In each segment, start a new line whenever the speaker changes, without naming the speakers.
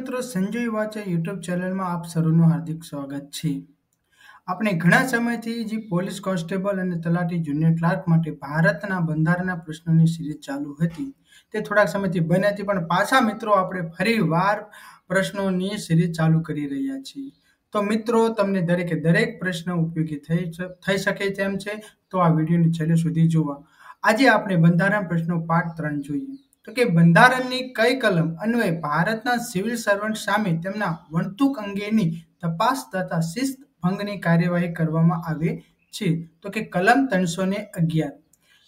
મિત્રો, સંજય વાચા યુટ્યુબ ચેનલમાં આપ સર્વનું હાર્દિક સ્વાગત છે. આપણે ઘણા સમયથી જે પોલીસ કોન્સ્ટેબલ અને તલાટી જુનિયર ક્લાર્ક માટે ભારતના બંધારણના પ્રશ્નોની સિરીઝ ચાલુ હતી તે થોડાક સમયથી બંધ હતી, પણ પાછા મિત્રો આપણે ફરીવાર પ્રશ્નોની સિરીઝ ચાલુ કરી રહ્યા છીએ. તો મિત્રો, તમને દરેક પ્રશ્ન ઉપયોગી થઈ શકે તેમ છે, તો આ વિડીયોની છેલ્લે સુધી જોવા. આજે આપણે બંધારણ પ્રશ્નો પાર્ટ 3 જોઈએ. તો કે બંધારણની કઈ કલમ અન્વયે ભારતના સિવિલ સર્વન્ટ સામે તેમના વર્તણૂક અંગેની તપાસ તથા શિસ્ત ભંગની કાર્યવાહી કરવામાં આવે છે? તો કે કલમ 311.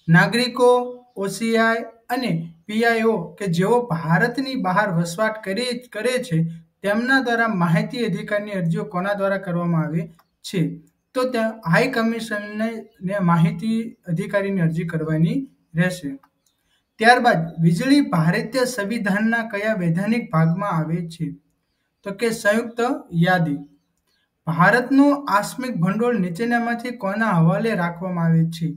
નાગરિકો, ઓસીઆઈ અને પીઆઈઓ કે જેઓ ભારતની બહાર વસવાટ કરે છે તેમના દ્વારા માહિતી અધિકારની અરજીઓ કોના દ્વારા કરવામાં આવે છે? તો ત્યાં હાઈ કમિશનને માહિતી અધિકારીની અરજી કરવાની રહેશે. ત્યારબાદ વીજળી ભારતીય સંવિધાનના કયા વૈધાનિક ભાગમાં આવે છે? તો કે સંયુક્ત યાદી. ભારતનું આસ્મિક ભંડોળ નીચેનામાંથી કોના હવાલે રાખવામાં આવે છે?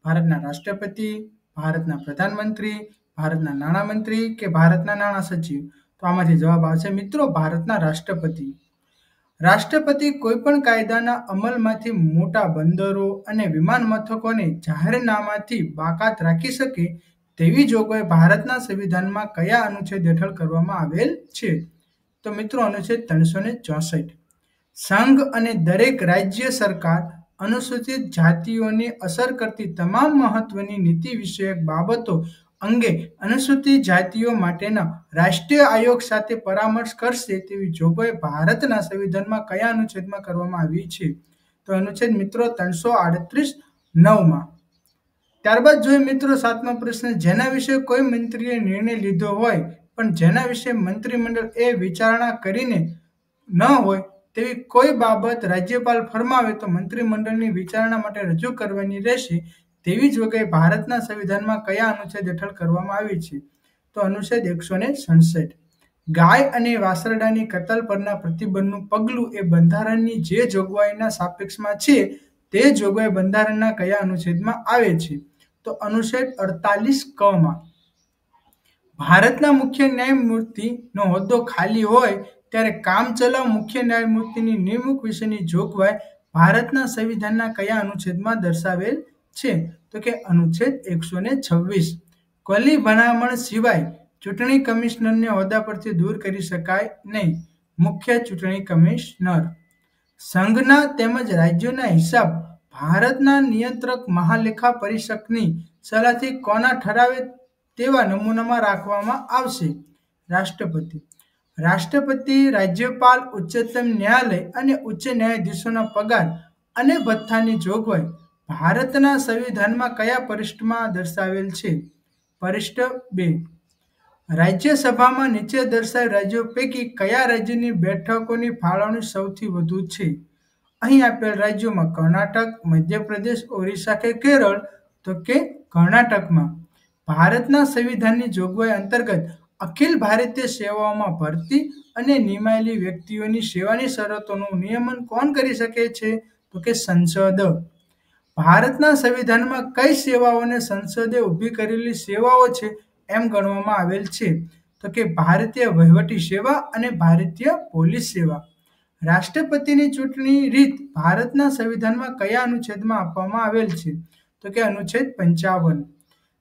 ભારતના રાષ્ટ્રપતિ, ભારતના પ્રધાનમંત્રી, ભારતના નાણામંત્રી કે ભારતના નાણાં સચિવ? તો આમાંથી જવાબ આવશે મિત્રો ભારતના રાષ્ટ્રપતિ. રાષ્ટ્રપતિ કોઈપણ કાયદાના અમલમાંથી મોટા બંદરો અને વિમાન મથકોને જાહેરનામાથી બાકાત રાખી શકે તેવી જોગવાઈ ભારતના સંવિધાનમાં કયા અનુચ્છેદ હેઠળ કરવામાં આવેલ છે? તો મિત્રો અનુચ્છેદ 364. સંઘ અને દરેક રાજ્ય સરકાર અનુસૂચિત જાતિઓને અસર કરતી તમામ મહત્વની નીતિ વિષયક બાબતો અંગે અનુસૂચિત જાતિઓ માટેના રાષ્ટ્રીય આયોગ સાથે પરામર્શ કરશે તેવી જોગવાઈ ભારતના સંવિધાનમાં કયા અનુચ્છેદમાં કરવામાં આવી છે? તો અનુચ્છેદ મિત્રો 338(9). ત્યારબાદ જોઈએ મિત્રો 7મો પ્રશ્ન. જેના વિશે કોઈ મંત્રીએ નિર્ણય લીધો હોય પણ જેના વિશે મંત્રીમંડળ એ વિચારણા કરીને ન હોય તેવી કોઈ બાબત રાજ્યપાલ ફરમાવે તો મંત્રીમંડળની વિચારણા માટે રજૂ કરવાની રહેશે તેવી જોગવાઈ ભારતના સંવિધાનમાં કયા અનુચ્છેદ હેઠળ કરવામાં આવી છે? તો અનુચ્છેદ 167. ગાય અને વાછરડાની કતલ પરના પ્રતિબંધનું પગલું એ બંધારણની જે જોગવાઈના સાપેક્ષમાં છે તે જોગવાઈ બંધારણના કયા અનુચ્છેદમાં આવે છે? તો અનુચ્છેદ 48(ક) માં. ભારતના મુખ્ય ન્યાયમૂર્તિનો હોદ્દો ખાલી હોય ત્યારે કામચલાઉ મુખ્ય ન્યાયમૂર્તિની નિમણૂક વિશેની જોગવાઈ ભારતના સંવિધાનના કયા અનુચ્છેદમાં દર્શાવેલ છે? તો કે અનુચ્છેદ 126. કોલી ભલામણ સિવાય ચૂંટણી કમિશનરને હોદ્દા પરથી દૂર કરી શકાય નહીં. મુખ્ય ચૂંટણી કમિશનર. સંઘના તેમજ રાજ્યોના હિસાબ ભારતના નિયંત્રક મહાલેખા પરીક્ષકની સલાહથી કોના ઠરાવે તેવા નમૂનામાં રાખવામાં આવશે? રાષ્ટ્રપતિ. રાષ્ટ્રપતિ, રાજ્યપાલ, ઉચ્ચતમ ન્યાયાલય અને ઉચ્ચ ન્યાયાધીશોના પગાર અને ભથ્થાની જોગવાઈ ભારતના સંવિધાનમાં કયા પરિશિષ્ટમાં દર્શાવેલ છે? પરિશિષ્ટ 2. રાજ્યસભામાં નીચે દર્શાવેલ રાજ્યો પૈકી કયા રાજ્યની બેઠકોની ફાળવણી સૌથી વધુ છે? અહીં આપેલ રાજ્યોમાં કર્ણાટક, મધ્યપ્રદેશ, ઓરિસ્સા કે કેરળ? તો કે કર્ણાટકમાં. ભારતના સંવિધાનની જોગવાઈ અંતર્ગત અખિલ ભારતીય સેવાઓમાં ભરતી અને નિમાયેલી વ્યક્તિઓની સેવાની શરતોનું નિયમન કોણ કરી શકે છે? તો કે સંસદ. ભારતના સંવિધાનમાં કઈ સેવાઓને સંસદે ઊભી કરેલી સેવાઓ છે એમ ગણવામાં આવેલ છે? તો કે ભારતીય વહીવટી સેવા અને ભારતીય પોલીસ સેવા. રાષ્ટ્રપતિની ચૂંટણી રીત ભારતના સંવિધાનમાં કયા અનુચ્છેદમાં આપવામાં આવેલ છે? તો કે અનુચ્છેદ 55.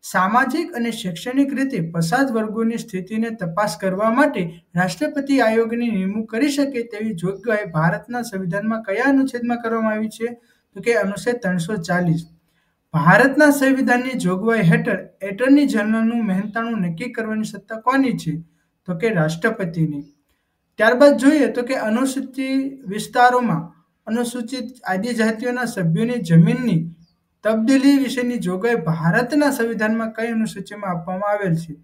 સામાજિક અને શૈક્ષણિક રીતે પછાત વર્ગોની સ્થિતિને તપાસ કરવા માટે રાષ્ટ્રપતિ આયોગની નિમણૂક કરી શકે તેવી જોગવાઈ ભારતના સંવિધાનમાં કયા અનુચ્છેદમાં કરવામાં આવી છે? તો કે અનુચ્છેદ 340. ભારતના સંવિધાનની જોગવાઈ હેઠળ એટર્ની જનરલનું મહેનતાણું નક્કી કરવાની સત્તા કોની છે? તો કે રાષ્ટ્રપતિની. ત્યારબાદ જોઈએ તો કે અનુસૂચિત વિસ્તારોમાં અનુસૂચિત આદિજાતિઓના સભ્યોની જમીનની તબદીલી વિશેની જોગવાઈ ભારતના સંવિધાનમાં કઈ અનુસૂચિમાં આપવામાં આવેલ છે?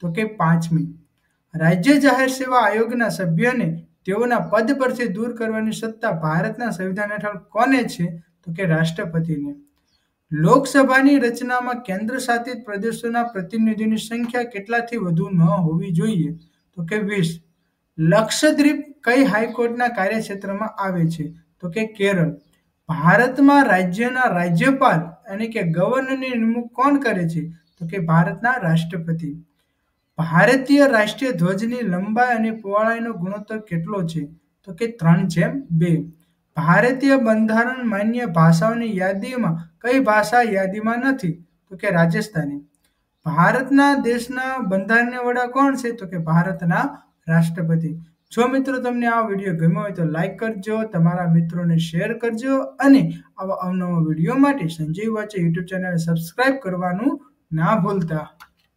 તો કે 5મી. રાજ્ય જાહેર સેવા આયોગના સભ્યોને તેઓના પદ પરથી દૂર કરવાની સત્તા ભારતના સંવિધાન હેઠળ કોને છે? તો કે રાષ્ટ્રપતિને. લોકસભાની રચનામાં કેન્દ્ર શાસિત પ્રદેશોના પ્રતિનિધિઓની સંખ્યા કેટલાથી વધુ ન હોવી જોઈએ? તો કે 20. લક્ષદ્વીપ કઈ હાઈકોર્ટના કાર્યક્ષેત્રમાં આવે છે? તો કે કેરળ. ભારતમાં રાજ્યના રાજ્યપાલ એટલે કે ગવર્નરની નિમણૂક કોણ કરે છે? તો કે ભારતના રાષ્ટ્રપતિ. ભારતીય રાષ્ટ્રીય ધ્વજની લંબાઈ અને પહોળાઈનો ગુણોત્તર કેટલો છે? તો કે 3:2. ભારતીય બંધારણ માન્ય ભાષાઓની યાદીમાં કઈ ભાષા યાદીમાં નથી? તો કે રાજસ્થાની. ભારતના દેશના બંધારણીય વડા કોણ છે? તો કે ભારતના રાષ્ટ્રપતિ. જો મિત્રો તમને આ વિડીયો ગમ્યો હોય તો લાઈક કરજો, તમારા મિત્રોને શેર કરજો અને આવા અવનવા વિડીયો માટે સંજય વાચે યુટ્યુબ ચેનલ સબસ્ક્રાઇબ કરવાનું ના ભૂલતા.